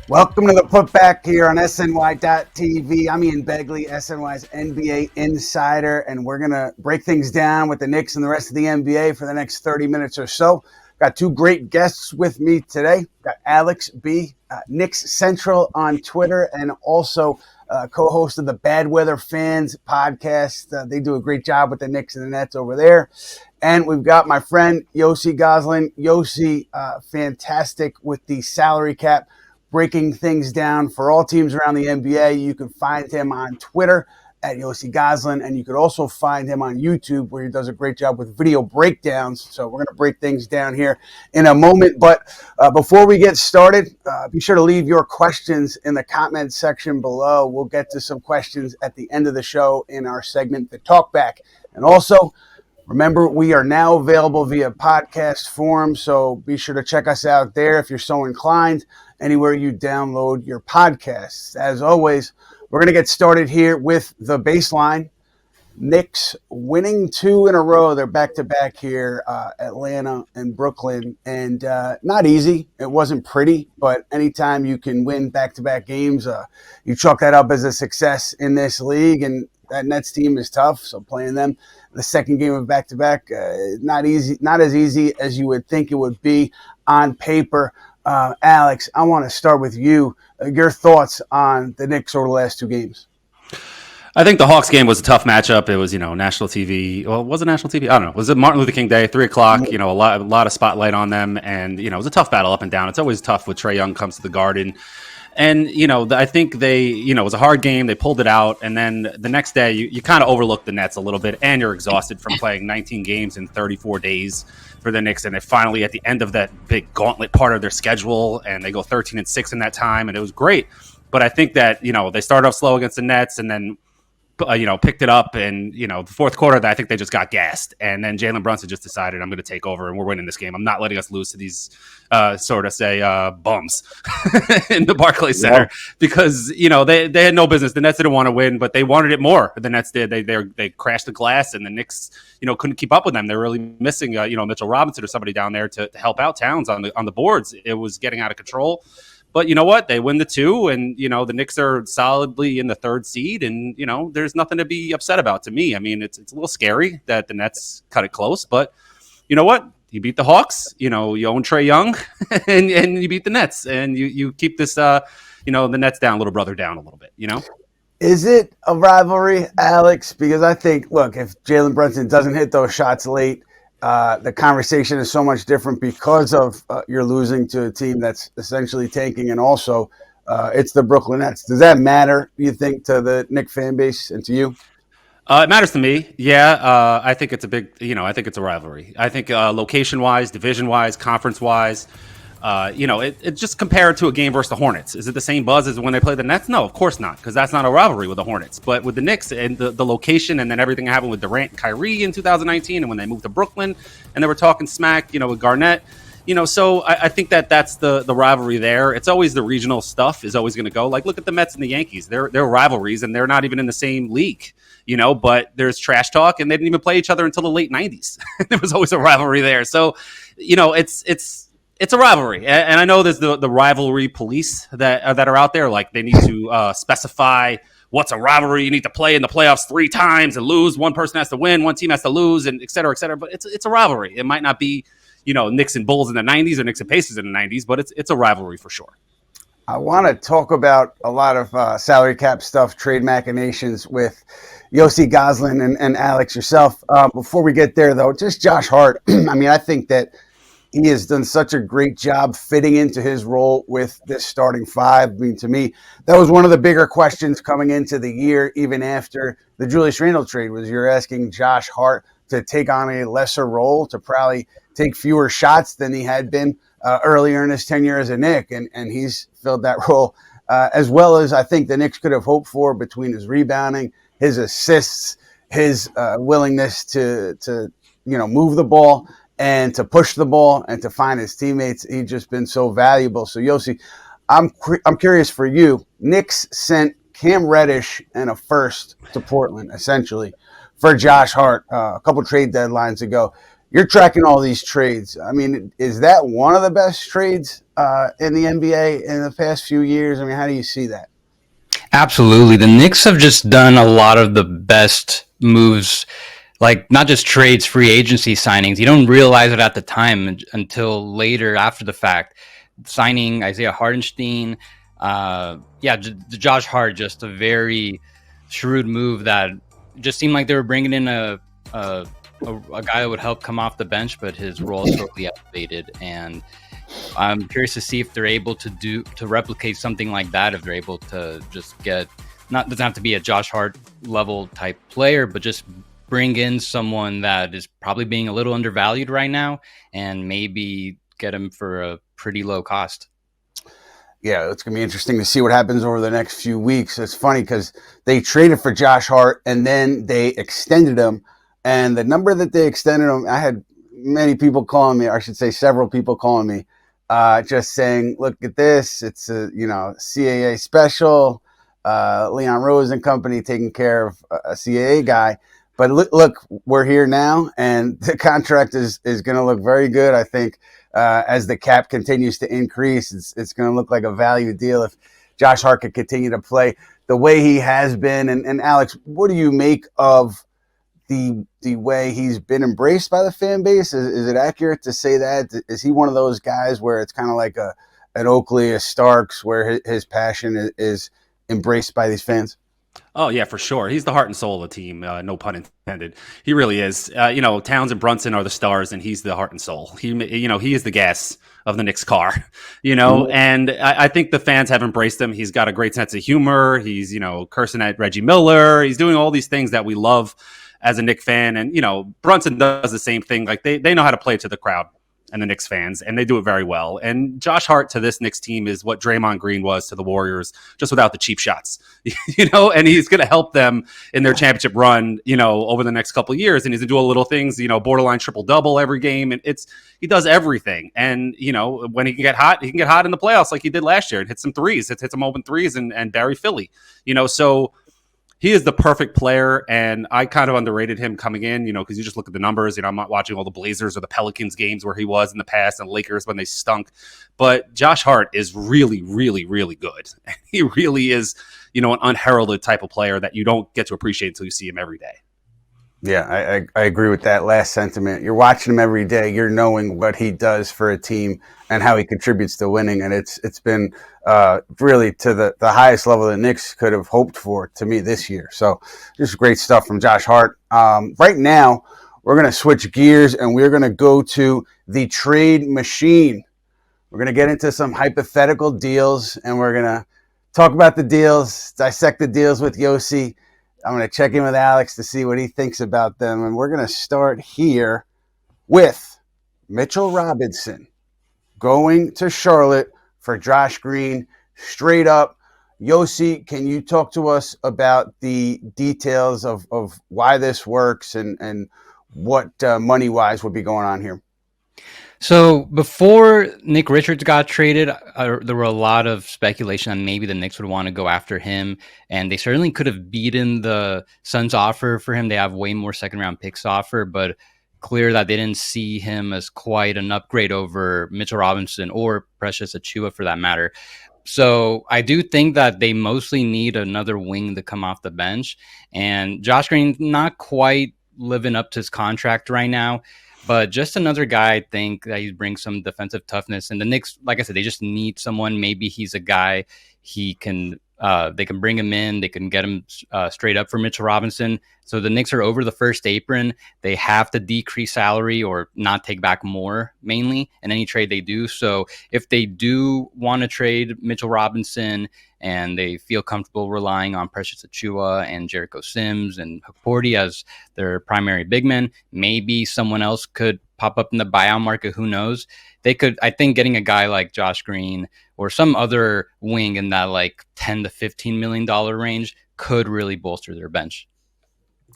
Welcome to the Putback here on SNY.TV. I'm Ian Begley, SNY's NBA insider, and we're going to break things down with the Knicks and the rest of the NBA for the next 30 minutes or so. Got two great guests with me today. Got Alex B., Knicks Central on Twitter, and also co-host of the Bad Weather Fans podcast. They do a great job with the Knicks and the Nets over there. And we've got my friend Yossi Gozlan. Yossi, fantastic with the salary cap, breaking things down for all teams around the NBA. You can find him on Twitter at Yossi Gozlan, and you could also find him on YouTube, where he does a great job with video breakdowns. So we're going to break things down here in a moment. But before we get started, be sure to leave your questions in the comment section below. We'll get to some questions at the end of the show in our segment, The Talkback. And also, remember, we are now available via podcast form, so be sure to check us out there if you're so inclined, anywhere you download your podcasts. As always, we're going to get started here with the baseline. Knicks winning two in a row. They're back-to-back here, Atlanta and Brooklyn, and not easy. It wasn't pretty, but anytime you can win back-to-back games, you chalk that up as a success in this league, and that Nets team is tough, so playing them the second game of back-to-back, not easy, not as easy as you would think it would be on paper. Alex, I want to start with you. Your thoughts on the Knicks over the last two games? I think the Hawks game was a tough matchup. It was, national TV. Well, was it national TV? I don't know. Was it Martin Luther King Day, 3:00? A lot of spotlight on them, and it was a tough battle up and down. It's always tough when Trae Young comes to the Garden. And, I think it was a hard game. They pulled it out. And then the next day, you kind of overlook the Nets a little bit. And you're exhausted from playing 19 games in 34 days for the Knicks. And they finally, at the end of that big gauntlet part of their schedule, and they go 13-6 in that time. And it was great. But I think that, they started off slow against the Nets and then, picked it up. And, the fourth quarter, I think they just got gassed. And then Jalen Brunson just decided, I'm going to take over and we're winning this game. I'm not letting us lose to these bums in the Barclays Center because, they had no business. The Nets didn't want to win, but they wanted it more. The Nets did. They crashed the glass, and the Knicks, couldn't keep up with them. They're really missing, Mitchell Robinson or somebody down there to help out Towns on the boards. It was getting out of control. But you know what? They win the two, and, the Knicks are solidly in the third seed, and, there's nothing to be upset about to me. I mean, it's a little scary that the Nets cut it close, but you know what? You beat the Hawks, you own Trae Young, and you beat the Nets, and you keep this, the Nets down, little brother down a little bit, Is it a rivalry, Alex? Because I think, look, if Jalen Brunson doesn't hit those shots late, the conversation is so much different because of you're losing to a team that's essentially tanking, and also it's the Brooklyn Nets. Does that matter, you think, to the Knicks fan base and to you? It matters to me. Yeah. I think it's a big, I think it's a rivalry. I think location-wise, division-wise, conference-wise, it's just compared to a game versus the Hornets. Is it the same buzz as when they play the Nets? No, of course not, because that's not a rivalry with the Hornets. But with the Knicks and the location, and then everything that happened with Durant and Kyrie in 2019, and when they moved to Brooklyn, and they were talking smack, with Garnett, so I think that's the rivalry there. It's always the regional stuff is always going to go. Like, look at the Mets and the Yankees. They're rivalries, and they're not even in the same league. But there's trash talk, and they didn't even play each other until the late 90s. There was always a rivalry there. So, it's a rivalry. And I know there's the rivalry police that are out there. Like, they need to specify what's a rivalry. You need to play in the playoffs 3 times and lose. One person has to win. One team has to lose, and et cetera, et cetera. But it's a rivalry. It might not be, Knicks and Bulls in the 90s or Knicks and Pacers in the 90s, but it's a rivalry for sure. I want to talk about a lot of salary cap stuff, trade machinations with Yossi Gozlan and Alex, yourself. Before we get there, though, just Josh Hart. I mean, I think that he has done such a great job fitting into his role with this starting five. I mean, to me, that was one of the bigger questions coming into the year, even after the Julius Randle trade, was you're asking Josh Hart to take on a lesser role, to probably take fewer shots than he had been earlier in his tenure as a Knick, and he's filled that role as well as I think the Knicks could have hoped for, between his rebounding, his assists, his willingness to move the ball and to push the ball and to find his teammates. He's just been so valuable. So Yossi, I'm curious for you. Knicks sent Cam Reddish and a first to Portland, essentially, for Josh Hart a couple trade deadlines ago. You're tracking all these trades. I mean, is that one of the best trades in the NBA in the past few years? I mean, how do you see that? Absolutely. The Knicks have just done a lot of the best moves, like not just trades, free agency signings. You don't realize it at the time until later after the fact. Signing Isaiah Hardenstein, Josh Hart, just a very shrewd move that just seemed like they were bringing in a guy that would help come off the bench, but his role is totally elevated. And I'm curious to see if they're able to replicate something like that. If they're able to just get, doesn't have to be a Josh Hart level type player, but just bring in someone that is probably being a little undervalued right now, and maybe get him for a pretty low cost. Yeah, it's going to be interesting to see what happens over the next few weeks. It's funny because they traded for Josh Hart and then they extended him. And the number that they extended him, I had many people calling me, or I should say several people calling me, just saying, look at this. It's a, CAA special, Leon Rose and company taking care of a CAA guy. But look, we're here now, and the contract is going to look very good. I think as the cap continues to increase, it's going to look like a value deal if Josh Hart could continue to play the way he has been. And Alex, what do you make of the way he's been embraced by the fan base? Is it accurate to say that? Is he one of those guys where it's kind of like an Oakley, a Starks, where his passion is embraced by these fans? Oh, yeah, for sure. He's the heart and soul of the team. No pun intended. He really is. Towns and Brunson are the stars, and he's the heart and soul. He is the gas of the Knicks car, and I think the fans have embraced him. He's got a great sense of humor. He's, cursing at Reggie Miller. He's doing all these things that we love as a Knicks fan. And, Brunson does the same thing. Like they know how to play to the crowd and the Knicks fans, and they do it very well. And Josh Hart to this Knicks team is what Draymond Green was to the Warriors, just without the cheap shots, and he's going to help them in their championship run, over the next couple of years. And he's going to do little things, borderline triple-double every game. And he does everything. And, when he can get hot in the playoffs like he did last year and hit some threes, hit some open threes and bury Philly, so he is the perfect player, and I kind of underrated him coming in, because you just look at the numbers. I'm not watching all the Blazers or the Pelicans games where he was in the past and Lakers when they stunk. But Josh Hart is really, really, really good. He really is, an unheralded type of player that you don't get to appreciate until you see him every day. Yeah, I agree with that last sentiment. You're watching him every day. You're knowing what he does for a team and how he contributes to winning. And it's been really to the highest level the Knicks could have hoped for, to me, this year. So just great stuff from Josh Hart. Right now, we're going to switch gears and we're going to go to the trade machine. We're going to get into some hypothetical deals and we're going to talk about the deals, dissect the deals with Yossi. I'm going to check in with Alex to see what he thinks about them. And we're going to start here with Mitchell Robinson going to Charlotte for Josh Green, straight up. Yossi, can you talk to us about the details of why this works and what money-wise would be going on here? So before Nick Richards got traded, there were a lot of speculation on maybe the Knicks would want to go after him, and they certainly could have beaten the Suns' offer for him. They have way more second-round picks offer, but clear that they didn't see him as quite an upgrade over Mitchell Robinson or Precious Achiuwa for that matter. So I do think that they mostly need another wing to come off the bench, and Josh Green not quite living up to his contract right now. But just another guy, I think, that he brings some defensive toughness. And the Knicks, like I said, they just need someone. Maybe he's a guy they can bring him in. They can get him straight up for Mitchell Robinson. So the Knicks are over the first apron. They have to decrease salary or not take back more, mainly, in any trade they do. So if they do want to trade Mitchell Robinson and they feel comfortable relying on Precious Achiuwa and Jericho Sims and Porty as their primary big men, maybe someone else could pop up in the buyout market. Who knows? They could, I think, getting a guy like Josh Green or some other wing in that like $10 to $15 million range could really bolster their bench.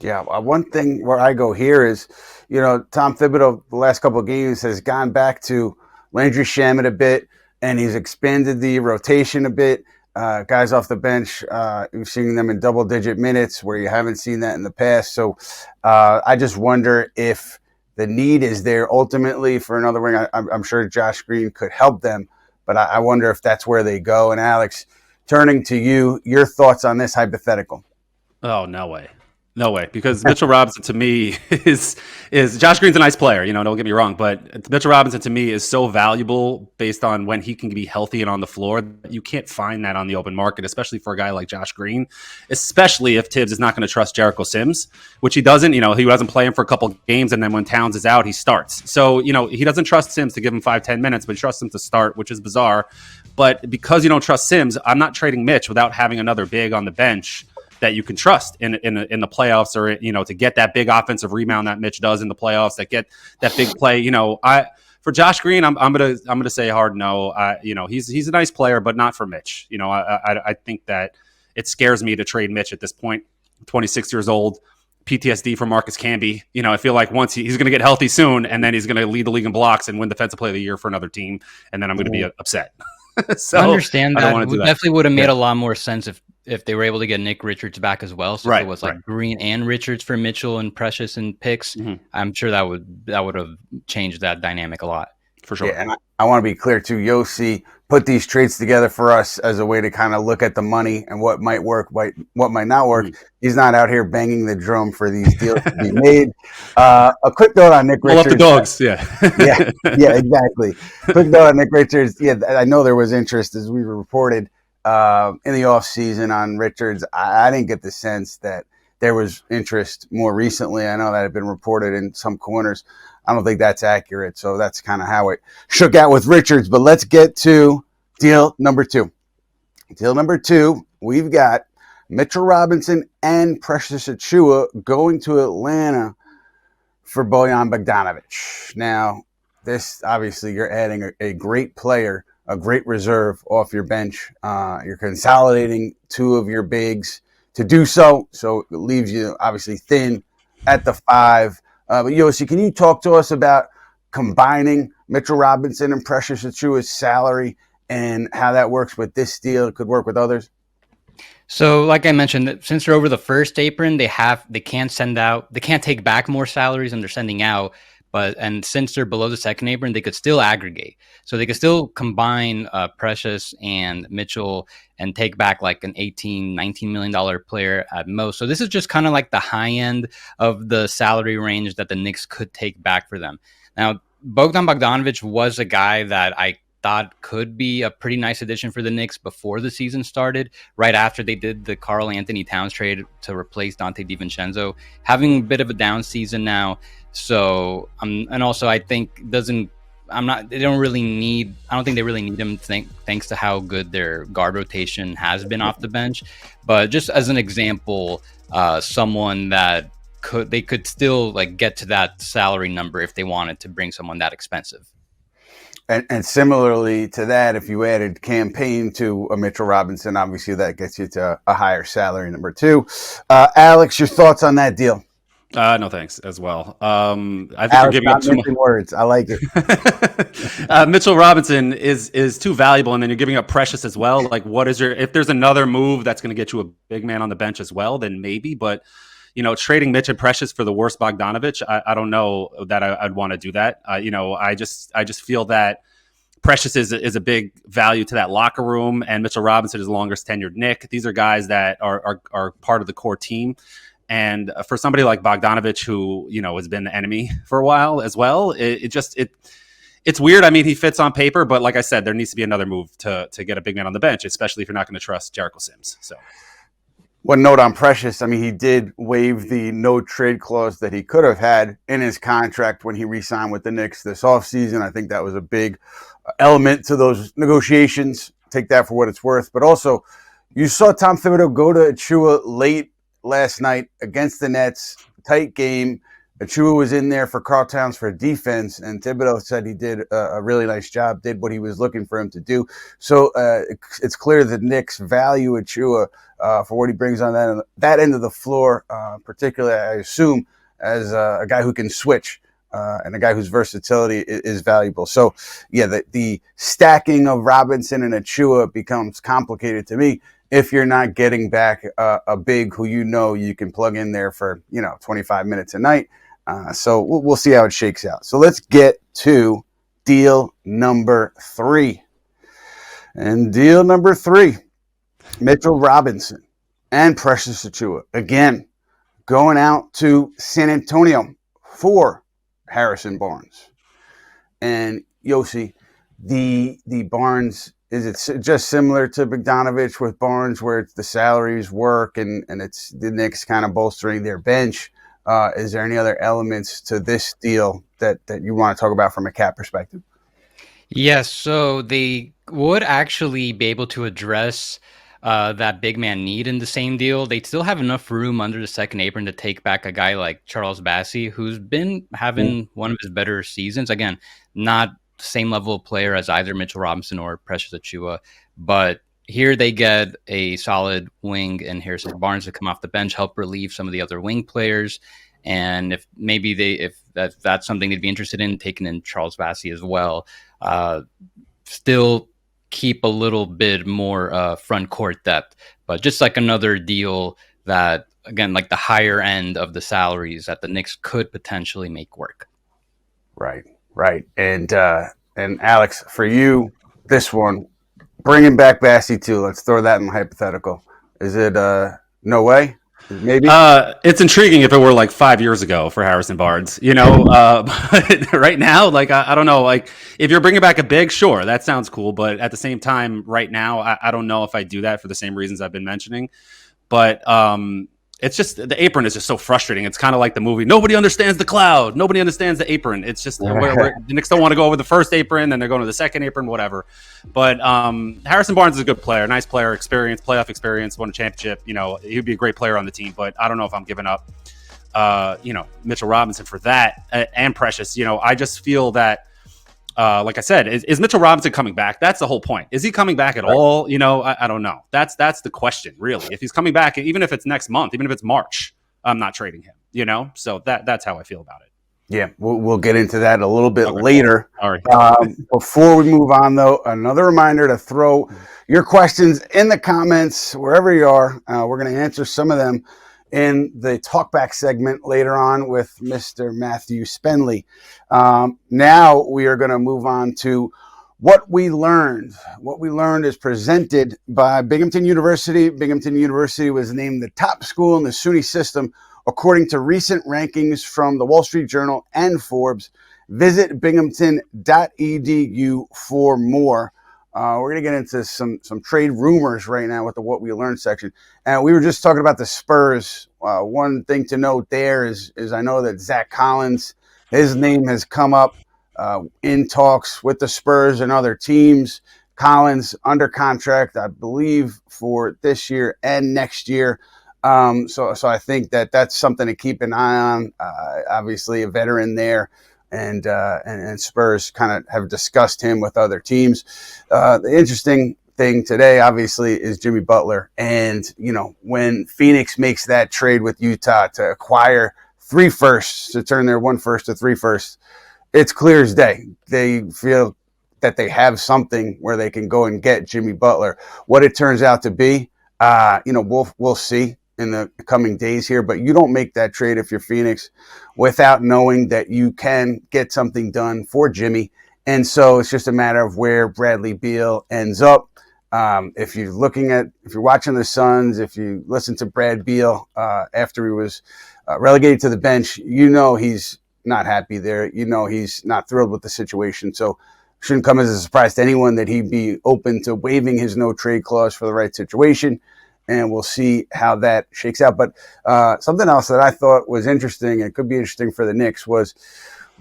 Yeah, one thing where I go here is, Tom Thibodeau, the last couple of games, has gone back to Landry Shamet a bit, and he's expanded the rotation a bit. Guys off the bench, you've seen them in double-digit minutes where you haven't seen that in the past. So I just wonder if the need is there ultimately for another wing. I'm sure Josh Green could help them, but I wonder if that's where they go. And Alex, turning to you, your thoughts on this hypothetical? Oh, no way. No way. Because Mitchell Robinson to me is Josh Green's a nice player, don't get me wrong, but Mitchell Robinson to me is so valuable based on when he can be healthy and on the floor. You can't find that on the open market, especially for a guy like Josh Green, especially if Tibbs is not going to trust Jericho Sims, which he doesn't. He doesn't play him for a couple games, and then when Towns is out, he starts. So, he doesn't trust Sims to give him 5-10 minutes, but he trusts him to start, which is bizarre. But because you don't trust Sims, I'm not trading Mitch without having another big on the bench that you can trust in the playoffs, or to get that big offensive rebound that Mitch does in the playoffs, that get that big play. For Josh Green, I'm gonna say hard no. He's a nice player, but not for Mitch. I think that it scares me to trade Mitch at this point. 26 years old, PTSD from Marcus Camby. I feel like once he's going to get healthy soon, and then he's going to lead the league in blocks and win Defensive Player of the Year for another team, and then I'm going to be upset. So I understand that. It definitely would have made a lot more sense if they were able to get Nick Richards back as well. So if it was like Green and Richards for Mitchell and Precious and picks, I'm sure that would have changed that dynamic a lot. For sure. Yeah, and I want to be clear too. Yossi put these trades together for us as a way to kind of look at the money and what might work, what might not work. He's not out here banging the drum for these deals to be made. A quick note on Nick Richards. Pull up the dogs, yeah, exactly. Quick note on Nick Richards. Yeah, I know there was interest, as we reported in the offseason on Richards. I didn't get the sense that there was interest more recently. I know that had been reported in some corners. I don't think that's accurate. So that's kind of how it shook out with Richards. But let's get to deal number two. Deal number two, we've got Mitchell Robinson and Precious Achiuwa going to Atlanta for Bojan Bogdanovic. Now, this obviously you're adding a great player, a great reserve off your bench. You're consolidating two of your bigs to do so. So it leaves you obviously thin at the 5. But Yossi, can you talk to us about combining Mitchell Robinson and Precious Achiuwa's salary and how that works with this deal? It could work with others. So, like I mentioned, since they're over the first apron, they can't take back more salaries than they're sending out. And since they're below the second apron, they could still aggregate. So they could still combine Precious and Mitchell and take back like an $18, $19 million player at most. So this is just kind of like the high end of the salary range that the Knicks could take back for them. Now, Bogdan Bogdanovic was a guy that I thought could be a pretty nice addition for the Knicks before the season started, right after they did the Karl-Anthony Towns trade to replace Dante DiVincenzo, having a bit of a down season now. So, and also I think I don't think they really need him thanks to how good their guard rotation has been off the bench. But just as an example, someone that they could still like get to that salary number if they wanted to bring someone that expensive. And similarly to that, if you added campaign to a Mitchell Robinson, obviously that gets you to a higher salary, number 2. Alex, your thoughts on that deal? No, thanks as well. I think Alex, you're giving up too much words. I like it. Mitchell Robinson is too valuable, and then you're giving up Precious as well. Like, if there's another move that's going to get you a big man on the bench as well, then maybe. But trading Mitch and Precious for the worst Bogdanovic, I don't know that I'd want to do that. I just feel that Precious is a big value to that locker room, and Mitchell Robinson is the longest tenured Knick. These are guys that are part of the core team. And for somebody like Bogdanovic, who has been the enemy for a while as well, it's weird. I mean, he fits on paper, but like I said, there needs to be another move to get a big man on the bench, especially if you're not going to trust Jericho Sims. So, one note on Precious: I mean, he did waive the no trade clause that he could have had in his contract when he re-signed with the Knicks this offseason. I think that was a big element to those negotiations. Take that for what it's worth. But also, you saw Tom Thibodeau go to Achiuwa late last night against the Nets, tight game. Achiuwa was in there for Karl Towns for defense, and Thibodeau said he did a really nice job, did what he was looking for him to do. So it's clear that Knicks value Achiuwa for what he brings on that end of the floor, particularly, I assume, as a guy who can switch and a guy whose versatility is valuable. So, yeah, the stacking of Robinson and Achiuwa becomes complicated to me if you're not getting back a big who you can plug in there for 25 minutes a night. So we'll see how it shakes out. So let's get to deal number 3. And deal number 3, Mitchell Robinson and Precious Achiuwa. Again, going out to San Antonio for Harrison Barnes. And Yossi, the Barnes, is it just similar to Bogdanovich with Barnes, where it's the salaries work and it's the Knicks kind of bolstering their bench? Is there any other elements to this deal that you want to talk about from a cap perspective? Yes, so they would actually be able to address that big man need in the same deal. They'd still have enough room under the second apron to take back a guy like Charles Bassey, who's been having one of his better seasons. Again, not the same level of player as either Mitchell Robinson or Precious Achiuwa, but here they get a solid wing in Harrison Barnes to come off the bench, help relieve some of the other wing players. And if that's something they'd be interested in, taking in Charles Bassey as well, still keep a little bit more front court depth, but just like another deal that, again, like the higher end of the salaries that the Knicks could potentially make work. Right. And Alex, for you, this one, bringing back Bassey too. Let's throw that in the hypothetical. Is it no way? Maybe. It's intriguing if it were like 5 years ago for Harrison Barnes, but right now, like, I don't know, like if you're bringing back a big, sure, that sounds cool. But at the same time, right now, I don't know if I do that for the same reasons I've been mentioning. But it's just, the apron is just so frustrating. It's kind of like the movie, nobody understands the cloud. Nobody understands the apron. It's just the Knicks don't want to go over the first apron, then they're going to the second apron, whatever. But Harrison Barnes is a good player, nice player, playoff experience, won a championship. He'd be a great player on the team, but I don't know if I'm giving up, Mitchell Robinson for that and Precious. I just feel that, like I said, is Mitchell Robinson coming back? That's the whole point. Is he coming back at all? I don't know. That's the question, really. If he's coming back, even if it's next month, even if it's March, I'm not trading him. So that's how I feel about it. Yeah, we'll get into that a little bit later. All right. Before we move on, though, another reminder to throw your questions in the comments wherever you are. We're going to answer some of them in the Talkback segment later on with Mr. Matthew Spenley. Now we are going to move on to what we learned. What we learned is presented by Binghamton University. Binghamton University was named the top school in the SUNY system according to recent rankings from the Wall Street Journal and Forbes. Visit binghamton.edu for more. We're going to get into some trade rumors right now with the What We Learned section. And we were just talking about the Spurs. One thing to note there is I know that Zach Collins, his name has come up in talks with the Spurs and other teams. Collins under contract, I believe, for this year and next year. So I think that's something to keep an eye on. Obviously, a veteran there. And Spurs kind of have discussed him with other teams. The interesting thing today, obviously, is Jimmy Butler. And, when Phoenix makes that trade with Utah to acquire 3 firsts, to turn their 1 first to 3 firsts, it's clear as day. They feel that they have something where they can go and get Jimmy Butler. What it turns out to be, we'll see in the coming days here, but you don't make that trade if you're Phoenix without knowing that you can get something done for Jimmy. And so it's just a matter of where Bradley Beal ends up. If you're watching the Suns, if you listen to Brad Beal after he was relegated to the bench, he's not happy there. He's not thrilled with the situation. So it shouldn't come as a surprise to anyone that he'd be open to waiving his no trade clause for the right situation. And we'll see how that shakes out. But something else that I thought was interesting, and it could be interesting for the Knicks, was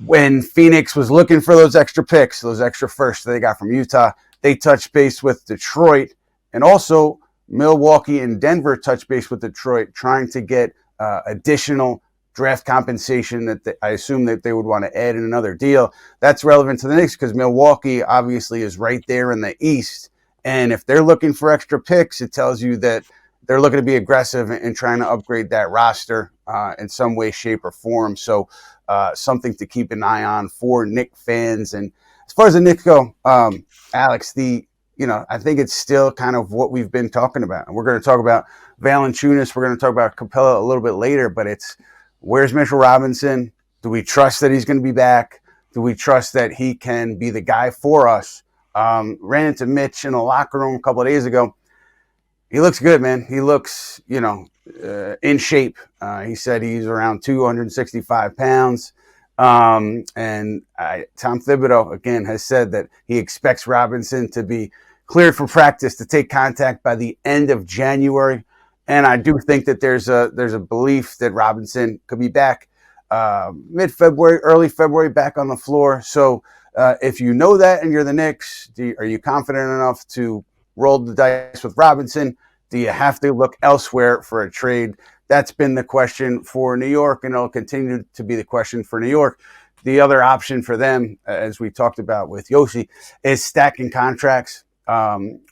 when Phoenix was looking for those extra picks, those extra firsts that they got from Utah, they touched base with Detroit. And also Milwaukee and Denver touched base with Detroit, trying to get additional draft compensation that I assume that they would want to add in another deal. That's relevant to the Knicks because Milwaukee obviously is right there in the East. And if they're looking for extra picks, it tells you that they're looking to be aggressive and trying to upgrade that roster in some way, shape, or form. So something to keep an eye on for Knicks fans. And as far as the Knicks go, Alex, I think it's still kind of what we've been talking about. And we're going to talk about Valanciunas. We're going to talk about Capela a little bit later. But it's, where's Mitchell Robinson? Do we trust that he's going to be back? Do we trust that he can be the guy for us Ran into Mitch in the locker room a couple of days ago. He looks good, man. He looks, in shape. He said he's around 265 pounds. Tom Thibodeau, again, has said that he expects Robinson to be cleared for practice to take contact by the end of January. And I do think that there's a belief that Robinson could be back mid-February, early February, back on the floor. So if you know that and you're the Knicks, are you confident enough to roll the dice with Robinson? Do you have to look elsewhere for a trade? That's been the question for New York, and it'll continue to be the question for New York. The other option for them, as we talked about with Yossi, is stacking contracts,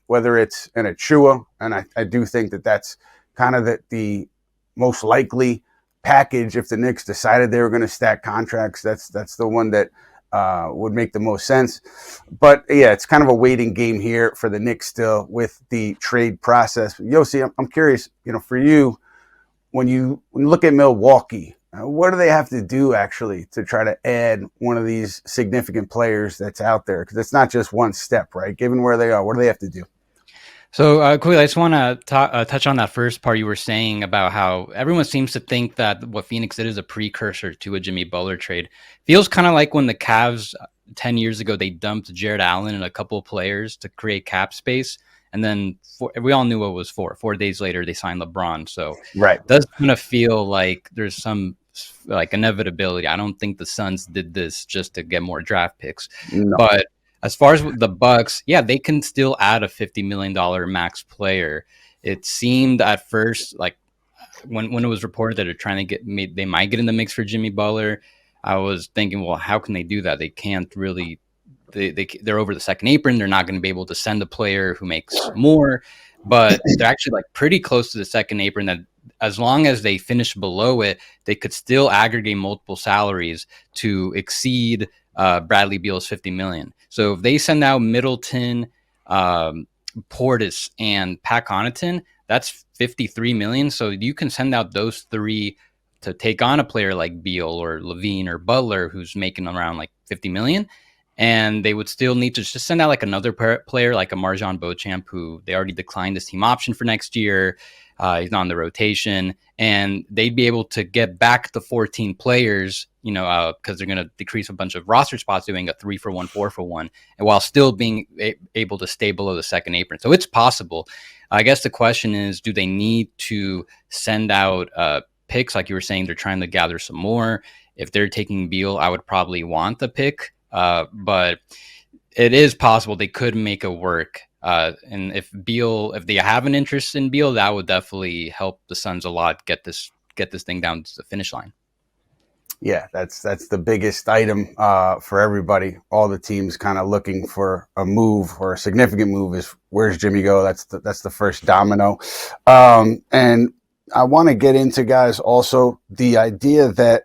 whether it's an Achua, and I do think that that's kind of the most likely package if the Knicks decided they were going to stack contracts. That's the one that would make the most sense. But yeah, it's kind of a waiting game here for the Knicks still with the trade process. Yossi, I'm curious, for you, when you look at Milwaukee, what do they have to do actually to try to add one of these significant players that's out there? Because it's not just one step, right? Given where they are, what do they have to do? So quickly, I just want to touch on that first part you were saying about how everyone seems to think that what Phoenix did is a precursor to a Jimmy Butler trade. Feels kind of like when the Cavs 10 years ago, they dumped Jared Allen and a couple of players to create cap space. And then we all knew what it was for. 4 days later, they signed LeBron. So right. It does kind of feel like there's some inevitability. I don't think the Suns did this just to get more draft picks. No. But as far as the Bucks, yeah, they can still add a $50 million max player. It seemed at first, like when it was reported that they're trying to they might get in the mix for Jimmy Butler, I was thinking, well, how can they do that? They can't really. They're over the second apron. They're not going to be able to send a player who makes more, but they're actually pretty close to the second apron. That as long as they finish below it, they could still aggregate multiple salaries to exceed Bradley Beal's $50 million. So if they send out Middleton, Portis, and Pat Connaughton, that's $53 million. So you can send out those three to take on a player like Beal or Levine or Butler, who's making around $50 million. And they would still need to just send out another player like a Marjon Beauchamp, who they already declined this team option for next year. He's not on the rotation, and they'd be able to get back the 14 players, because they're going to decrease a bunch of roster spots, doing a 3-for-1, 4-for-1, and while still being able to stay below the second apron. So it's possible. I guess the question is, do they need to send out picks? Like you were saying, they're trying to gather some more. If they're taking Beal, I would probably want the pick. But it is possible they could make it work. And if they have an interest in Beal, that would definitely help the Suns a lot get this thing down to the finish line. Yeah, that's the biggest item for everybody. All the teams kind of looking for a move or a significant move is where's Jimmy go? That's the first domino. And I want to get into, guys, also the idea that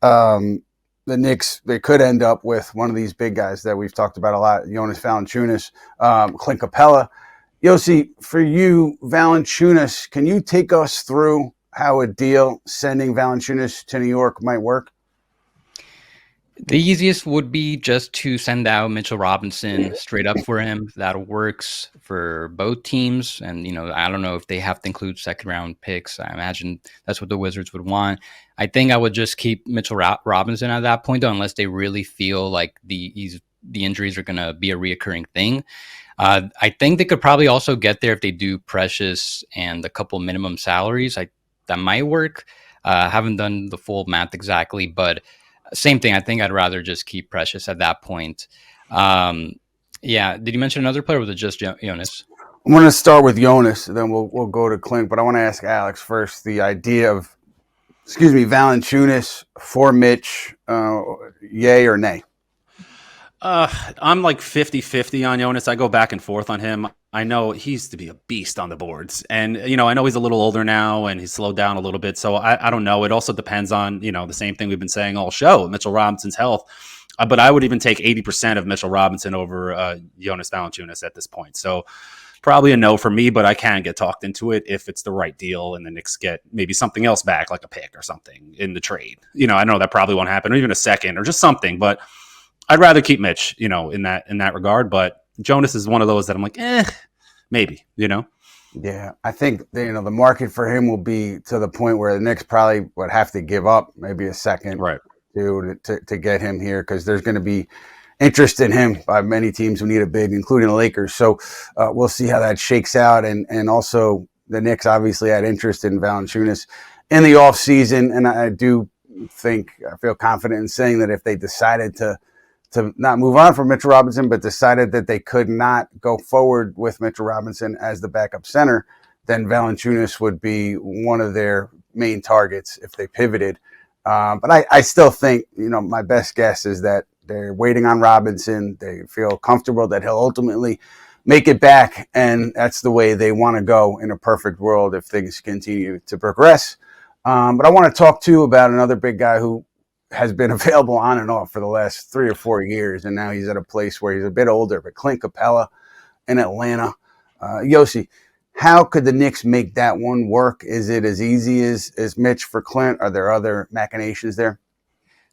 the Knicks, they could end up with one of these big guys that we've talked about a lot, Jonas Valanciunas, Clint Capela. Yossi, for you, Valanciunas, can you take us through how a deal sending Valanciunas to New York might work? The easiest would be just to send out Mitchell Robinson straight up for him. That works for both teams. And, I don't know if they have to include second round picks. I imagine that's what the Wizards would want. I think I would just keep Mitchell Robinson at that point, though, unless they really feel like the injuries are going to be a reoccurring thing. I think they could probably also get there if they do Precious and a couple minimum salaries. That might work. Haven't done the full math exactly, but same thing. I think I'd rather just keep Precious at that point. Yeah. Did you mention another player, or was it just Jonas? I'm going to start with Jonas, and then we'll go to Clint. But I want to ask Alex first the idea of, Valanciunas for Mitch, yay or nay? I'm 50-50 on Jonas. I go back and forth on him. I know he used to be a beast on the boards. And, I know he's a little older now and he's slowed down a little bit. So I don't know. It also depends on, the same thing we've been saying all show, Mitchell Robinson's health. But I would even take 80% of Mitchell Robinson over Jonas Valanciunas at this point. So probably a no for me, but I can get talked into it if it's the right deal and the Knicks get maybe something else back, like a pick or something in the trade. I know that probably won't happen, or even a second or just something, but I'd rather keep Mitch, in that regard. But Jonas is one of those that I'm like, maybe, Yeah, I think the market for him will be to the point where the Knicks probably would have to give up maybe a second Right. to get him here, because there's going to be interest in him by many teams who need a big, including the Lakers. So we'll see how that shakes out. And also the Knicks obviously had interest in Valanciunas in the offseason. And I feel confident in saying that if they decided to not move on from Mitchell Robinson, but decided that they could not go forward with Mitchell Robinson as the backup center, then Valanciunas would be one of their main targets if they pivoted. But I still think, my best guess is that they're waiting on Robinson. They feel comfortable that he'll ultimately make it back, and that's the way they want to go in a perfect world if things continue to progress. But I want to talk, too, about another big guy who has been available on and off for the last 3 or 4 years, and now he's at a place where he's a bit older, but Clint Capela in Atlanta. Yossi, how could the Knicks make that one work? Is it as easy as Mitch for Clint? Are there other machinations there?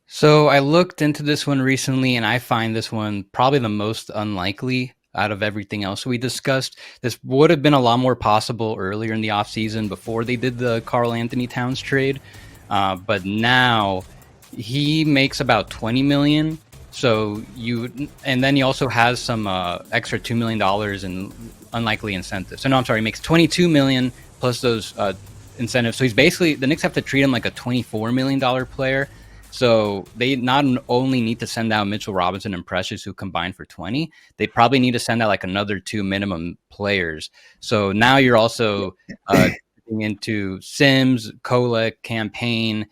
So I looked into this one recently, and I find this one probably the most unlikely out of everything else we discussed. This would have been a lot more possible earlier in the offseason before they did the Karl-Anthony Towns trade. But now he makes about $20 million. And then he also has some extra $2 million in unlikely incentives. So no, I'm sorry, he makes $22 million plus those incentives. So the Knicks have to treat him like a $24 million player. So they not only need to send out Mitchell Robinson and Precious, who combined for 20, they probably need to send out like another 2 minimum players. So now you're also into Sims, Kolek, Campaign,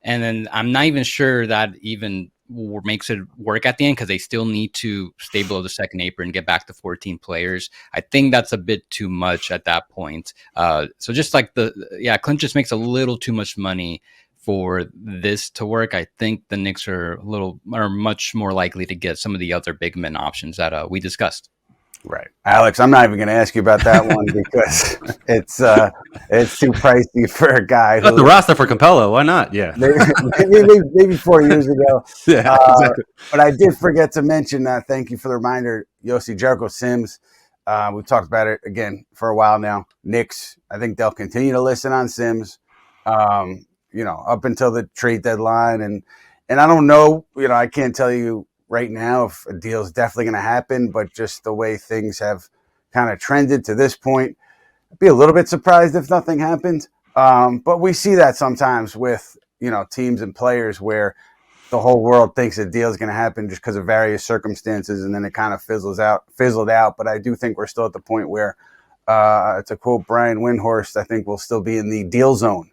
and then I'm not even sure that even makes it work at the end, because they still need to stay below the second apron and get back to 14 players. I think that's a bit too much at that point. So just like Clint just makes a little too much money for this to work. I think the Knicks are much more likely to get some of the other big men options that we discussed. Right, Alex. I'm not even going to ask you about that one because it's too pricey for a guy. But the roster for Capela, why not? Yeah, maybe 4 years ago. Yeah, exactly. But I did forget to mention that. Thank you for the reminder, Yossi. Jericho Sims. We've talked about it again for a while now. Knicks, I think they'll continue to listen on Sims. Up until the trade deadline. And I don't know, I can't tell you right now if a deal is definitely going to happen, but just the way things have kind of trended to this point, I'd be a little bit surprised if nothing happened. But we see that sometimes with, teams and players where the whole world thinks a deal is going to happen just because of various circumstances, and then it kind of fizzled out. But I do think we're still at the point where, to quote Brian Windhorst, I think we'll still be in the deal zone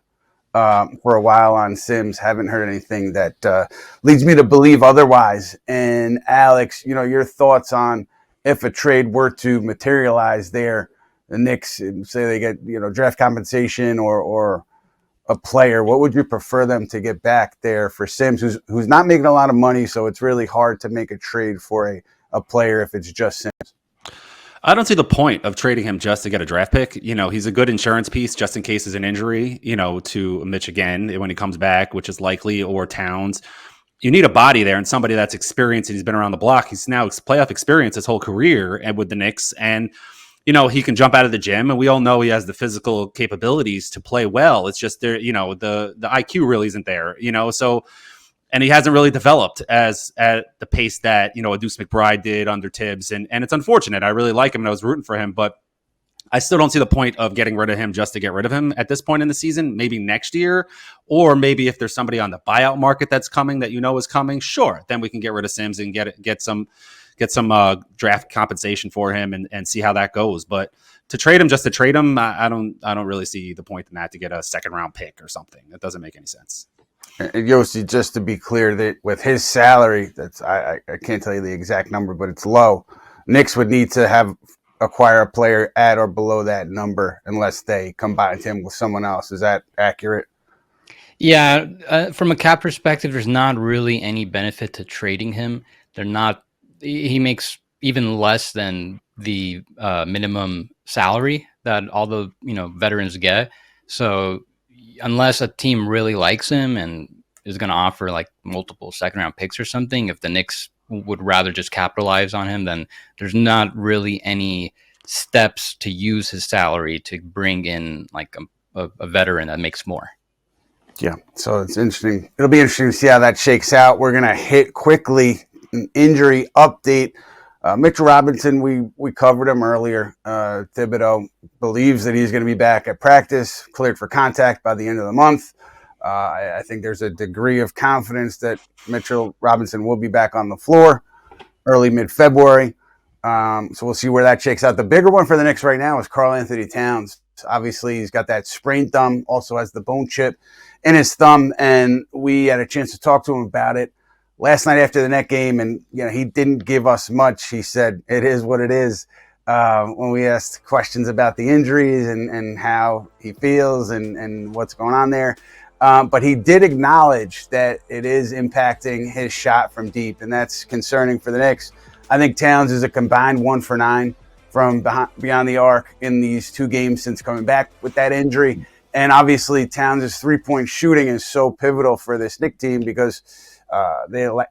for a while on Sims. Haven't heard anything that leads me to believe otherwise. And Alex, your thoughts on if a trade were to materialize there, the Knicks, say they get, draft compensation or a player, what would you prefer them to get back there for Sims, who's not making a lot of money? So it's really hard to make a trade for a player if it's just Sims. I don't see the point of trading him just to get a draft pick. He's a good insurance piece just in case there's an injury, to Mitch again when he comes back, which is likely, or Towns. You need a body there and somebody that's experienced, and he's been around the block. He's now playoff experience his whole career and with the Knicks. And, he can jump out of the gym, and we all know he has the physical capabilities to play well. It's just there, the IQ really isn't there, so. And he hasn't really developed at the pace that, a Deuce McBride did under Tibbs. And it's unfortunate. I really like him and I was rooting for him, but I still don't see the point of getting rid of him just to get rid of him at this point in the season. Maybe next year, or maybe if there's somebody on the buyout market that's coming that is coming, sure, then we can get rid of Sims and get some draft compensation for him and see how that goes. But to trade him just to trade him, I don't really see the point in that, to get a second round pick or something. It doesn't make any sense. And Yossi, just to be clear, that with his salary, that's I can't tell you the exact number, but it's low. Knicks would need to acquire a player at or below that number unless they combined him with someone else. Is that accurate? Yeah, from a cap perspective, there's not really any benefit to trading him. He makes even less than the minimum salary that all the veterans get. So unless a team really likes him and is going to offer like multiple second round picks or something, if the Knicks would rather just capitalize on him, then there's not really any steps to use his salary to bring in like a veteran that makes more. Yeah, so it's interesting. It'll be interesting to see how that shakes out. We're going to hit quickly an injury update. Mitchell Robinson, we covered him earlier. Thibodeau believes that he's going to be back at practice, cleared for contact by the end of the month. I think there's a degree of confidence that Mitchell Robinson will be back on the floor early mid-February. So we'll see where that shakes out. The bigger one for the Knicks right now is Karl-Anthony Towns. Obviously, he's got that sprained thumb, also has the bone chip in his thumb, and we had a chance to talk to him about it last night after the net game, and he didn't give us much. He said it is what it is. When we asked questions about the injuries and how he feels and what's going on there. But he did acknowledge that it is impacting his shot from deep, and that's concerning for the Knicks. I think Towns is a combined 1 for 9 from beyond the arc in these 2 games since coming back with that injury. And obviously Towns' three-point shooting is so pivotal for this Knicks team because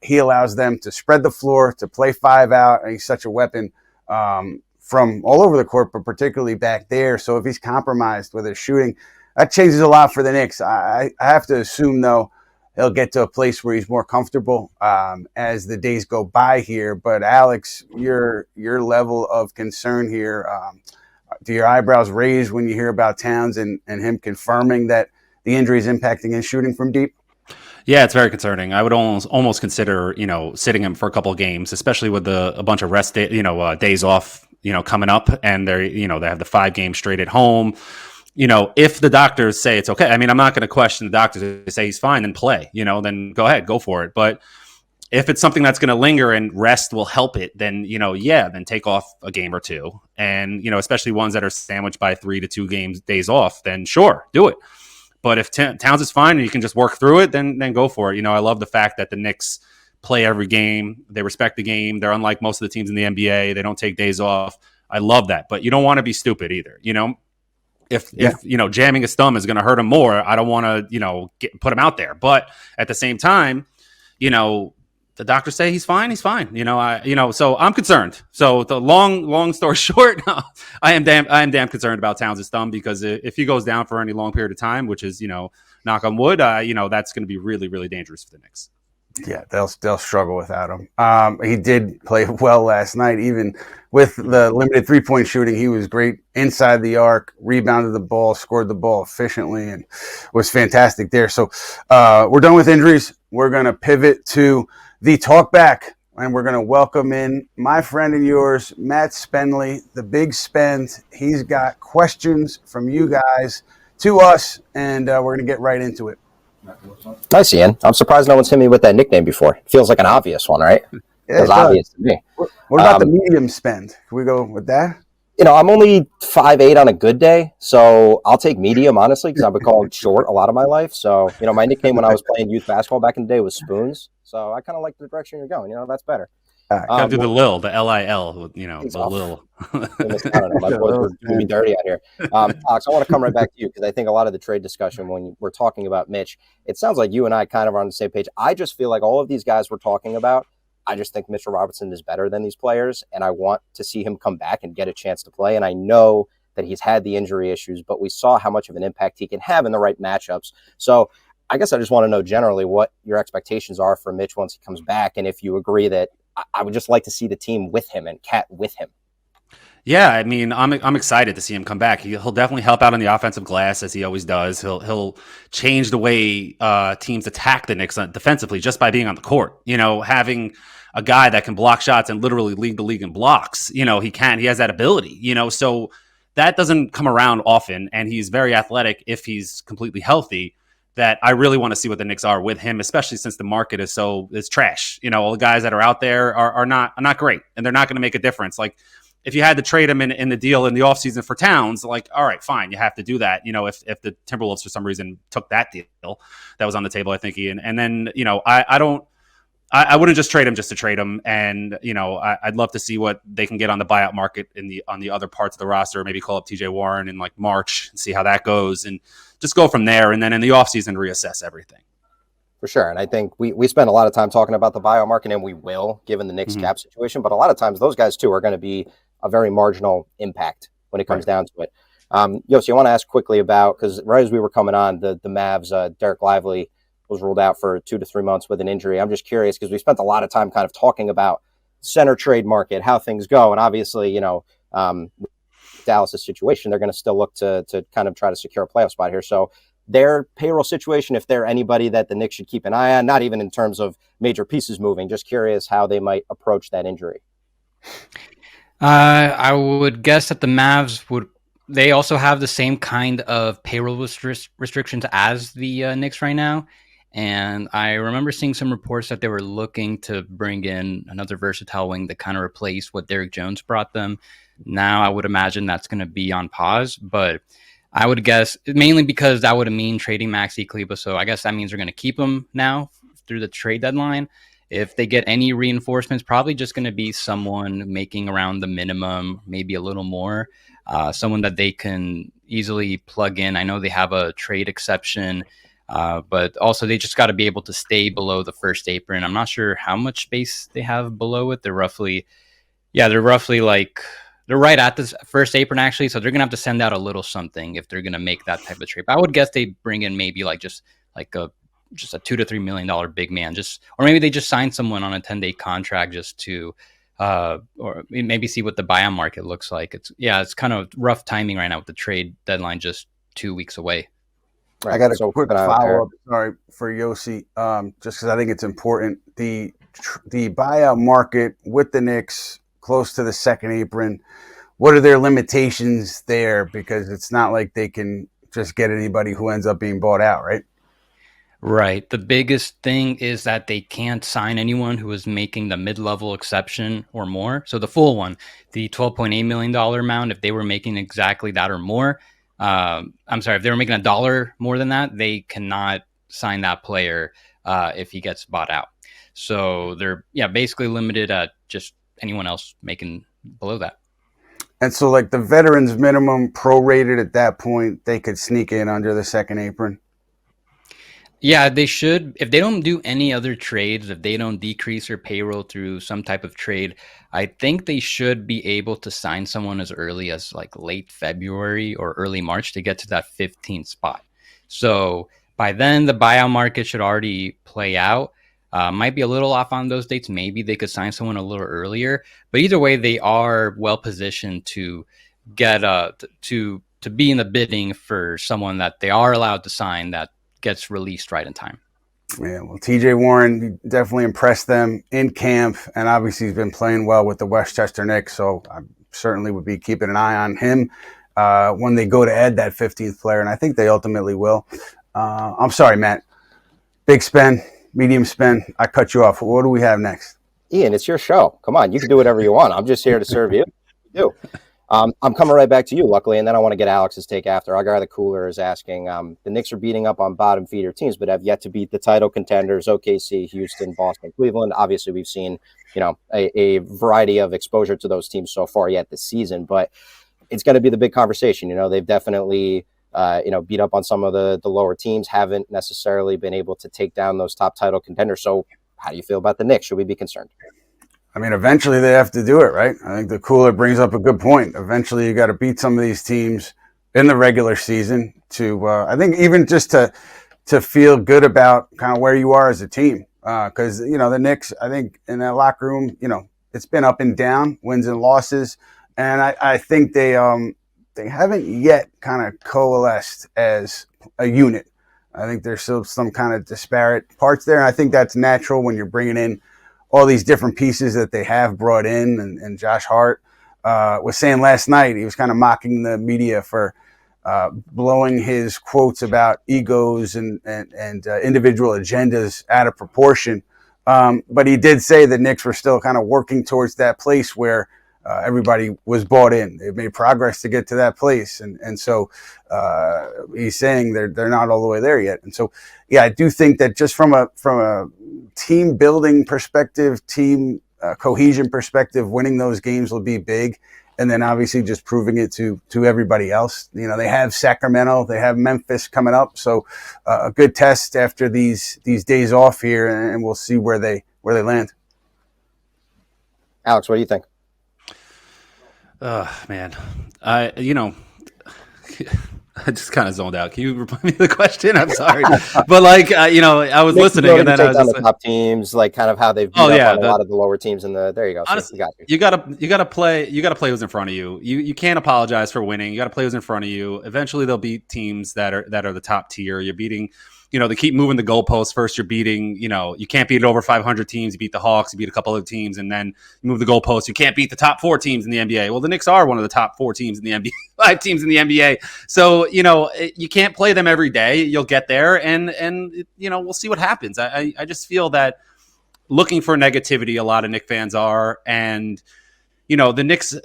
he allows them to spread the floor, to play 5 out, and he's such a weapon from all over the court, but particularly back there. So if he's compromised with his shooting, that changes a lot for the Knicks. I have to assume, though, he'll get to a place where he's more comfortable as the days go by here. But Alex, your level of concern here, do your eyebrows raise when you hear about Towns and him confirming that the injury is impacting his shooting from deep? Yeah, it's very concerning. I would almost consider, sitting him for a couple of games, especially with a bunch of rest, days off, coming up, and they have the 5 games straight at home. If the doctors say it's okay, I mean, I'm not going to question the doctors. If they say he's fine, then play, then go ahead, go for it. But if it's something that's going to linger and rest will help it, then, then take off a game or 2. And, especially ones that are sandwiched by 3 to 2 days off, then sure, do it. But if Towns is fine and you can just work through it, then go for it. I love the fact that the Knicks play every game. They respect the game. They're unlike most of the teams in the NBA. They don't take days off. I love that. But you don't want to be stupid either, If jamming his thumb is going to hurt him more, I don't want to put him out there. But at the same time, the doctors say he's fine. He's fine. So I'm concerned. So the long story short, I am damn concerned about Towns' thumb because if he goes down for any long period of time, which is knock on wood, that's going to be really, really dangerous for the Knicks. Yeah, they'll struggle without him. He did play well last night, even with the limited 3-point shooting. He was great inside the arc, rebounded the ball, scored the ball efficiently, and was fantastic there. So we're done with injuries. We're going to pivot to the Talkback, and we're going to welcome in my friend and yours, Matt Spenley, the Big Spend. He's got questions from you guys to us, and we're going to get right into it. Nice, Ian. I'm surprised no one's hit me with that nickname before. It feels like an obvious one, right? Yeah, it's obvious to me. What about the medium spend? Can we go with that? I'm only 5'8" on a good day, so I'll take medium, honestly, because I've been called short a lot of my life. So, my nickname when I was playing youth basketball back in the day was Spoons. So I kind of like the direction you're going. That's better. Gotta do the Lil, the L-I-L, the Lil. I don't know. My boys were doing me dirty out here. Alex, I want to come right back to you because I think a lot of the trade discussion when we're talking about Mitch, it sounds like you and I kind of are on the same page. I just feel like all of these guys we're talking about, I just think Mitchell Robinson is better than these players, and I want to see him come back and get a chance to play. And I know that he's had the injury issues, but we saw how much of an impact he can have in the right matchups. So I guess I just want to know generally what your expectations are for Mitch once he comes back, and if you agree that I would just like to see the team with him and Cat with him. Yeah, I mean, I'm excited to see him come back. He'll definitely help out on the offensive glass as he always does. He'll change the way teams attack the Knicks defensively just by being on the court. Having a guy that can block shots and literally lead the league in blocks. He has that ability. So that doesn't come around often, and he's very athletic if he's completely healthy. That I really want to see what the Knicks are with him, especially since the market is trash. All the guys that are out there are not great, and they're not going to make a difference. Like if you had to trade him in the deal in the offseason for Towns, like, all right, fine, you have to do that. If the Timberwolves for some reason took that deal that was on the table, I think, Ian. And then, I wouldn't just trade him just to trade him. And, I'd love to see what they can get on the buyout market on the other parts of the roster, maybe call up TJ Warren in like March and see how that goes and just go from there. And then in the offseason, reassess everything. For sure. And I think we spend a lot of time talking about the buyout market, and we will, given the Knicks cap situation. But a lot of times those guys, too, are going to be a very marginal impact when it comes down to it. Yossi, I want to ask quickly about, because right as we were coming on, the Mavs, Derek Lively was ruled out for 2 to 3 months with an injury. I'm just curious because we spent a lot of time kind of talking about center trade market, how things go. And obviously, Dallas' situation, they're going to still look to kind of try to secure a playoff spot here. So their payroll situation, if they're anybody that the Knicks should keep an eye on, not even in terms of major pieces moving, just curious how they might approach that injury. I would guess that the Mavs they also have the same kind of payroll restrictions as the Knicks right now. And I remember seeing some reports that they were looking to bring in another versatile wing to kind of replace what Derrick Jones brought them. Now I would imagine that's going to be on pause, but I would guess mainly because that would mean trading Maxi Kleber. So I guess that means they're going to keep him now through the trade deadline. If they get any reinforcements, probably just going to be someone making around the minimum, maybe a little more, someone that they can easily plug in. I know they have a trade exception, but also they just got to be able to stay below the first apron. I'm not sure how much space they have below it. They're roughly like, they're right at the first apron, actually. So they're going to have to send out a little something if they're going to make that type of trade. But I would guess they bring in maybe a $2 to $3 million big man, or maybe they just sign someone on a 10-day contract just to, or maybe see what the buyout market looks like. It's kind of rough timing right now with the trade deadline just 2 weeks away. Right. I got a quick follow-up, sorry, for Yossi, just because I think it's important. The buyout market with the Knicks close to the second apron, what are their limitations there? Because it's not like they can just get anybody who ends up being bought out, right? Right. The biggest thing is that they can't sign anyone who is making the mid-level exception or more. So the full one, the $12.8 million amount, if they were making exactly that or more, if they were making $1 more than that, they cannot sign that player if he gets bought out. So they're basically limited at just anyone else making below that. And so like the veterans minimum prorated at that point, they could sneak in under the second apron. Yeah, they should. If they don't do any other trades, if they don't decrease their payroll through some type of trade, I think they should be able to sign someone as early as like late February or early March to get to that 15th spot. So by then, the buyout market should already play out. Might be a little off on those dates. Maybe they could sign someone a little earlier. But either way, they are well positioned to get to be in the bidding for someone that they are allowed to sign that gets released right in time. Yeah, well, TJ Warren definitely impressed them in camp, and obviously he's been playing well with the Westchester Knicks, so I certainly would be keeping an eye on him when they go to add that 15th player, and I think they ultimately will. I'm sorry, Matt. Big spend, medium spend. I cut you off. What do we have next? Ian, it's your show. Come on, you can do whatever you want. I'm just here to serve you. You do. I'm coming right back to you, luckily, and then I want to get Alex's take after. Our guy, the Cooler, is asking, the Knicks are beating up on bottom feeder teams, but have yet to beat the title contenders, OKC, Houston, Boston, Cleveland. Obviously, we've seen, a variety of exposure to those teams so far yet this season, but it's going to be the big conversation. They've definitely, beat up on some of the lower teams, haven't necessarily been able to take down those top title contenders. So how do you feel about the Knicks? Should we be concerned? I mean, eventually they have to do it, right? I think the Cooler brings up a good point. Eventually you got to beat some of these teams in the regular season to, I think even just to feel good about kind of where you are as a team. Because, the Knicks, I think in that locker room, it's been up and down, wins and losses. And I think they haven't yet kind of coalesced as a unit. I think there's still some kind of disparate parts there. And I think that's natural when you're bringing in all these different pieces that they have brought in. And Josh Hart was saying last night, he was kind of mocking the media for blowing his quotes about egos and individual agendas out of proportion. But he did say the Knicks were still kind of working towards that place where everybody was bought in. They've made progress to get to that place. And so he's saying they're not all the way there yet. And so, yeah, I do think that just from a team building perspective, team cohesion perspective, winning those games will be big. and then obviously just proving it to everybody else. You know, they have Sacramento, they have Memphis coming up, so a good test after these days off here, and we'll see where they land. Alex, what do you think? Man, I just kind of zoned out. Can you remind me of the question? I'm sorry, but like I was listening, and then I was on just the top teams, like kind of how they've beat up on a lot of the lower teams. There you go. Honestly, got you gotta play who's in front of you. You can't apologize for winning. You got to play who's in front of you. Eventually, they'll beat teams that are the top tier. You're beating. They keep moving the goalposts. First, you're beating, you can't beat over 500 teams. You beat the Hawks, you beat a couple of teams, and then you move the goalposts. You can't beat the top 4 teams in the NBA. Well, the Knicks are one of the top 4 teams in the NBA, 5 teams in the NBA. So, you can't play them every day. You'll get there, and we'll see what happens. I just feel that looking for negativity, a lot of Knicks fans are, and the Knicks,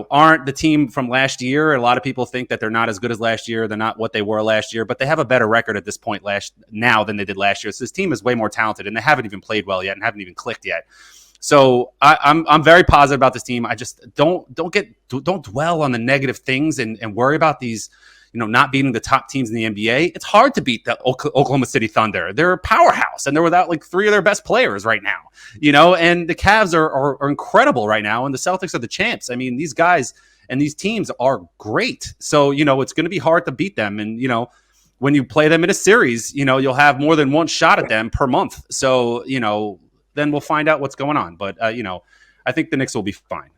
aren't the team from last year. A lot of people think that they're not as good as last year. They're not what they were last year, but they have a better record at this point now than they did last year. So this team is way more talented, and they haven't even played well yet and haven't even clicked yet. So I'm very positive about this team. I just don't dwell on the negative things and worry about these, not beating the top teams in the NBA. It's hard to beat the Oklahoma City Thunder. They're a powerhouse, and they're without like 3 of their best players right now, and the Cavs are incredible right now, and the Celtics are the champs. I mean, these guys and these teams are great. So, it's going to be hard to beat them. And, when you play them in a series, you'll have more than one shot at them per month. So, then we'll find out what's going on. But, I think the Knicks will be fine.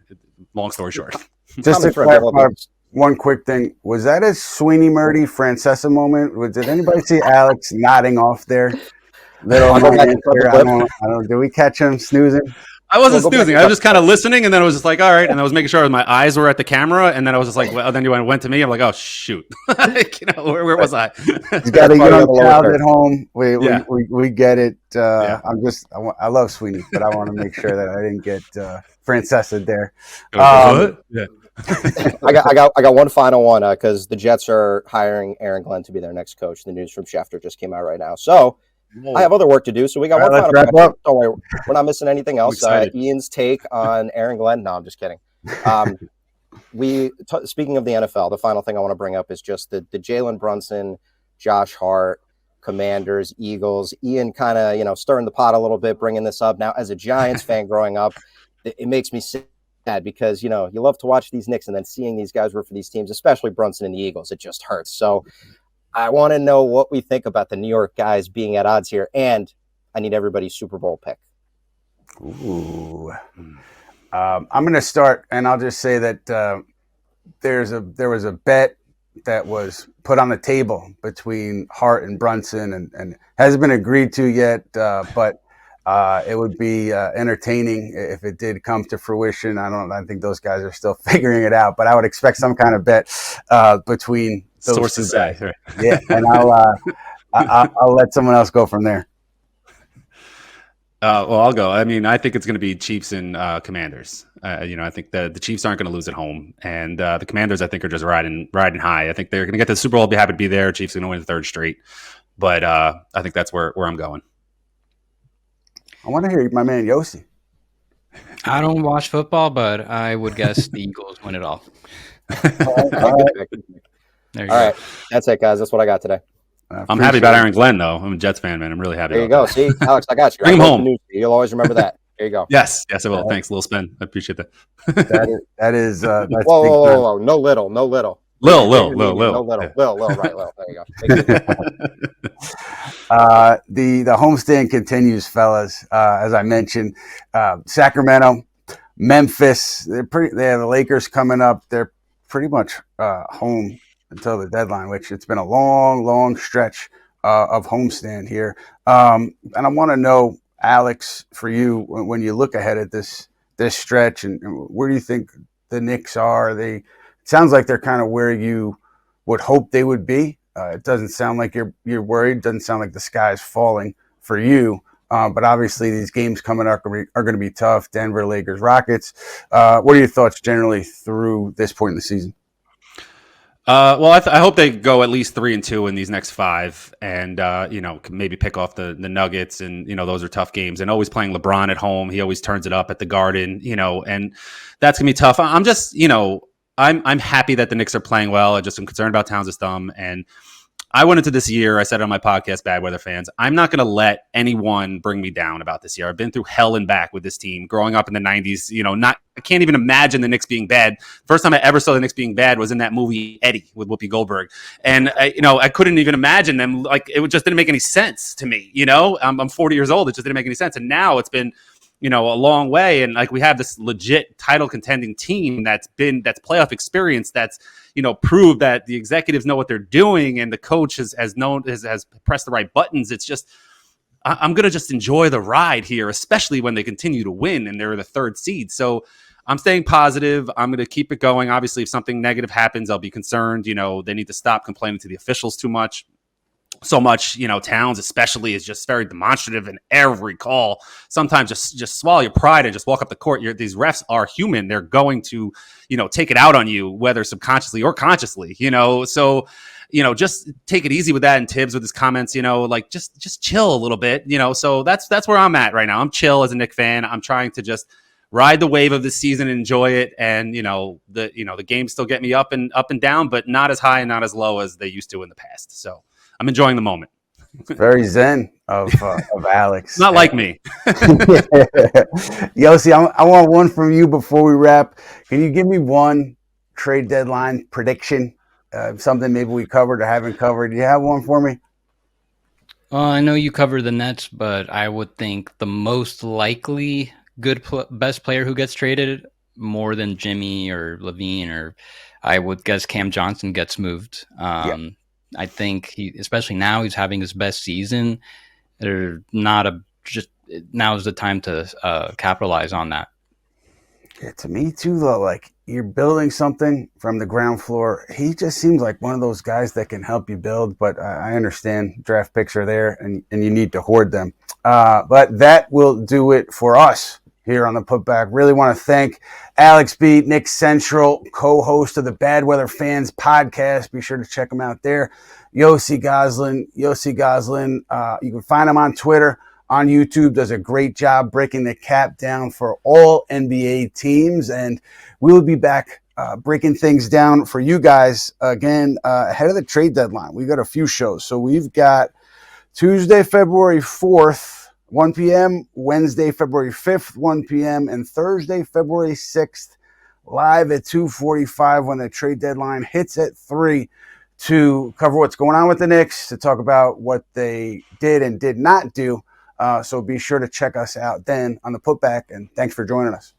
Long story short. Just to clarify, one quick thing. Was that a Sweeney Murdy Francesa moment? Did anybody see Alex nodding off there? Did we catch him snoozing? I wasn't snoozing. I was just kind of listening, and then I was just like, all right. And I was making sure my eyes were at the camera, and then I was just like, well, then you went to me. I'm like, oh, shoot. Where was I? He's got a young child at home. We get it. I love Sweeney, but I want to make sure that I didn't get Francesa there. Yeah. I got one final one because the Jets are hiring Aaron Glenn to be their next coach. The news from Schefter just came out right now. So I have other work to do. So we got one final question. Don't worry, we're not missing anything else. Ian's take on Aaron Glenn. No, I'm just kidding. Speaking of the NFL, the final thing I want to bring up is just the Jalen Brunson, Josh Hart, Commanders, Eagles. Ian kind of stirring the pot a little bit, bringing this up. Now, as a Giants fan growing up, it makes me sad because you love to watch these Knicks, and then seeing these guys root for these teams, especially Brunson and the Eagles, it just hurts. So I want to know what we think about the New York guys being at odds here, and I need everybody's Super Bowl pick. Ooh, I'm going to start, and I'll just say that there was a bet that was put on the table between Hart and Brunson, and hasn't been agreed to yet, but it would be entertaining if it did come to fruition. I think those guys are still figuring it out, but I would expect some kind of bet between those sources say. Right. Yeah, and I'll let someone else go from there. Well, I'll go. I mean, I think it's going to be Chiefs and Commanders. I think the Chiefs aren't going to lose at home, and the Commanders, I think, are just riding high. I think they're going to get to the Super Bowl, be happy to be there. Chiefs are going to win the 3rd straight, but I think that's where I'm going. I want to hear my man Yossi. I don't watch football, but I would guess the Eagles win it all. All right. That's it, guys. That's what I got today. I'm happy about Aaron Glenn, though. I'm a Jets fan, man. I'm really happy. There you go. That. See, Alex, I got you. Bring him home. You'll always remember that. There you go. Yes, I will. Thanks, Lil Spin. I appreciate that. that is. That's whoa. No little. Lil. No little. Lil. Right, Lil. There you go. The homestand continues, fellas. As I mentioned, Sacramento, Memphis. They have the Lakers coming up. They're pretty much home until the deadline, which it's been a long stretch of homestand here. And I want to know, Alex, for you, when you look ahead at this stretch, and where do you think the Knicks are? It sounds like they're kind of where you would hope they would be. It doesn't sound like you're worried. It doesn't sound like the sky is falling for you. But obviously these games coming up are going to be tough. Denver, Lakers, Rockets. What are your thoughts generally through this point in the season? Well, I hope they go at least 3-2 in these next 5, and maybe pick off the Nuggets, and those are tough games. And always playing LeBron at home, he always turns it up at the Garden, and that's gonna be tough. I'm just, I'm happy that the Knicks are playing well. I just am concerned about Towns' thumb, and I went into this year, I said on my podcast, Bad Weather Fans, I'm not going to let anyone bring me down about this year. I've been through hell and back with this team growing up in the 90s. I can't even imagine the Knicks being bad. First time I ever saw the Knicks being bad was in that movie Eddie with Whoopi Goldberg. And, I couldn't even imagine them. Like, it just didn't make any sense to me. I'm 40 years old. It just didn't make any sense. And now it's been, a long way. And like, we have this legit title contending team that's playoff experience, that's, proved that the executives know what they're doing, and the coach has pressed the right buttons. It's just, I'm going to just enjoy the ride here, especially when they continue to win and they're the 3rd seed. So I'm staying positive. I'm going to keep it going. Obviously, if something negative happens, I'll be concerned. They need to stop complaining to the officials too much. So much, Towns especially is just very demonstrative in every call. Sometimes just swallow your pride and just walk up the court. These refs are human. They're going to, take it out on you, whether subconsciously or consciously, So, just take it easy with that. And Tibbs with his comments, just chill a little bit, So that's where I'm at right now. I'm chill as a Knicks fan. I'm trying to just ride the wave of the season and enjoy it. And, the games still get me up and down, but not as high and not as low as they used to in the past. So I'm enjoying the moment. Very zen of Alex. Not like me. Yossi, I want one from you before we wrap. Can you give me one trade deadline prediction? Something maybe we covered or haven't covered. Do you have one for me? I know you covered the Nets, but I would think the most likely best player who gets traded, more than Jimmy or Levine, or I would guess Cam Johnson gets moved. I think especially now, he's having his best season. Now is the time to capitalize on that. Yeah, to me too, though, like, you're building something from the ground floor. He just seems like one of those guys that can help you build, but I understand draft picks are there and you need to hoard them. But that will do it for us here on the Putback. Really want to thank Alex B, Knicks Central, co-host of the Bad Weather Fans podcast. Be sure to check him out there. Yossi Gozlan. You can find him on Twitter, on YouTube. Does a great job breaking the cap down for all NBA teams. And we will be back breaking things down for you guys again ahead of the trade deadline. We've got a few shows. So we've got Tuesday, February 4th, 1 p.m., Wednesday, February 5th, 1 p.m., and Thursday, February 6th, live at 2:45 when the trade deadline hits at 3, to cover what's going on with the Knicks, to talk about what they did and did not do. So be sure to check us out then on the Putback, and thanks for joining us.